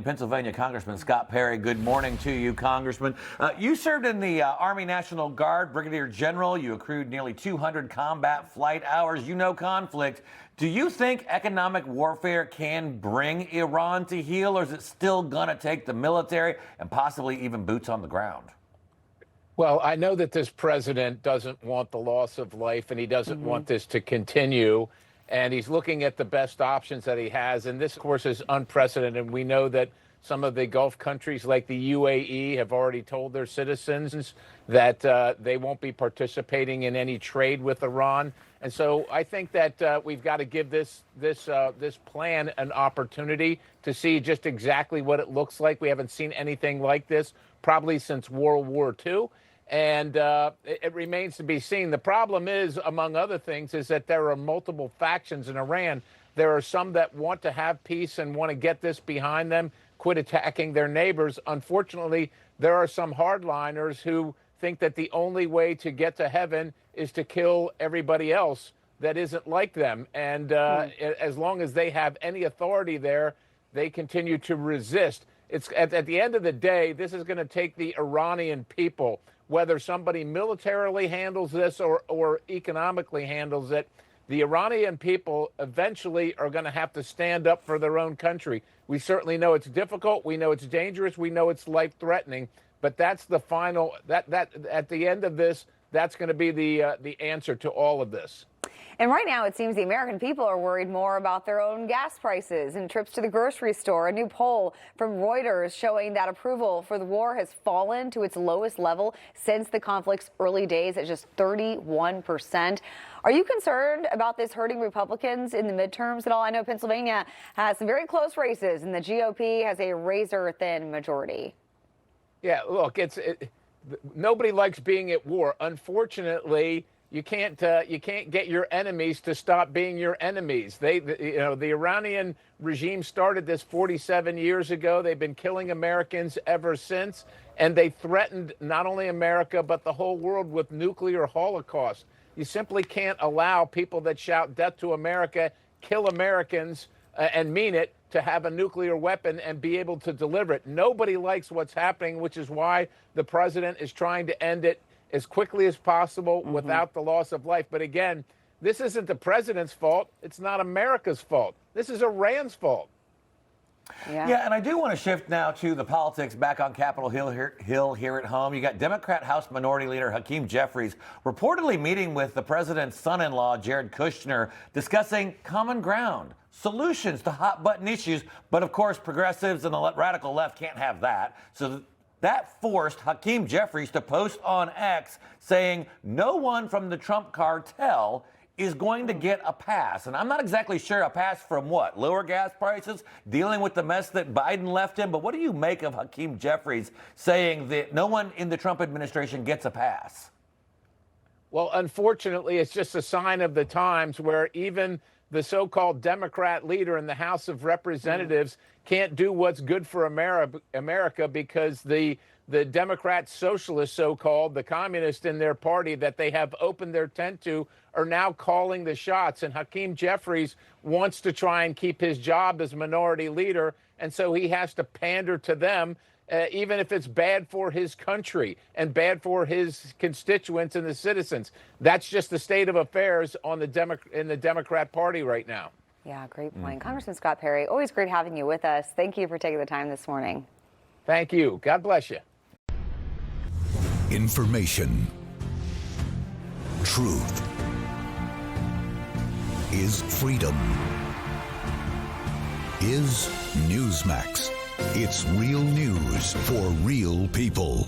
Pennsylvania Congressman Scott Perry. Good morning to you, Congressman. You served in the Army National Guard, Brigadier General. You accrued nearly 200 combat flight hours. You know conflict. Do you think economic warfare can bring Iran to heel, or is it still going to take the military and possibly even boots on the ground? Well, I know that this president doesn't want the loss of life, and he doesn't want this to continue. And he's looking at the best options that he has. And this, of course, is unprecedented. We know that some of the Gulf countries like the UAE have already told their citizens that they won't be participating in any trade with Iran. And so I think that we've got to give this plan an opportunity to see just exactly what it looks like. We haven't seen anything like this probably since World War II. And it remains to be seen. The problem is, among other things, is that there are multiple factions in Iran. There are some that want to have peace and want to get this behind them, quit attacking their neighbors. Unfortunately, there are some hardliners who think that the only way to get to heaven is to kill everybody else that isn't like them. And as long as they have any authority there, they continue to resist. It's at the end of the day, this is going to take the Iranian people, whether somebody militarily handles this or economically handles it. The Iranian people eventually are going to have to stand up for their own country. We certainly know it's difficult. We know it's dangerous. We know it's life-threatening. But that's the final. That at the end of this, that's going to be the answer to all of this. And right now, it seems the American people are worried more about their own gas prices and trips to the grocery store. A new poll from Reuters showing that approval for the war has fallen to its lowest level since the conflict's early days at just 31%. Are you concerned about this hurting Republicans in the midterms at all? I know Pennsylvania has some very close races, and the GOP has a razor-thin majority. Yeah, look, nobody likes being at war. Unfortunately, you can't get your enemies to stop being your enemies. The Iranian regime started this 47 years ago. They've been killing Americans ever since, and they threatened not only America but the whole world with nuclear holocaust. You simply can't allow people that shout death to America, kill Americans, and mean it, to have a nuclear weapon and be able to deliver it. Nobody likes what's happening, which is why the president is trying to end it as quickly as possible without the loss of life. But again, this isn't the president's fault. It's not America's fault. This is Iran's fault. Yeah, and I do want to shift now to the politics back on Capitol Hill here at home. You got Democrat House Minority Leader Hakeem Jeffries reportedly meeting with the president's son-in-law, Jared Kushner, discussing common ground, solutions to hot-button issues. But, of course, progressives and the radical left can't have that. So that forced Hakeem Jeffries to post on X saying no one from the Trump cartel is going to get a pass. And I'm not exactly sure a pass from what? Lower gas prices, dealing with the mess that Biden left him. But what do you make of Hakeem Jeffries saying that no one in the Trump administration gets a pass? Well, unfortunately, it's just a sign of the times where even the so-called Democrat leader in the House of Representatives can't do what's good for America because the Democrat socialists, so-called, the communists in their party that they have opened their tent to, are now calling the shots. And Hakeem Jeffries wants to try and keep his job as minority leader, and so he has to pander to them, even if it's bad for his country and bad for his constituents and the citizens. That's just the state of affairs on in the Democrat Party right now. Yeah, great point. Congressman Scott Perry, always great having you with us. Thank you for taking the time this morning. Thank you. God bless you. Information. Truth is freedom. Is Newsmax. It's real news for real people.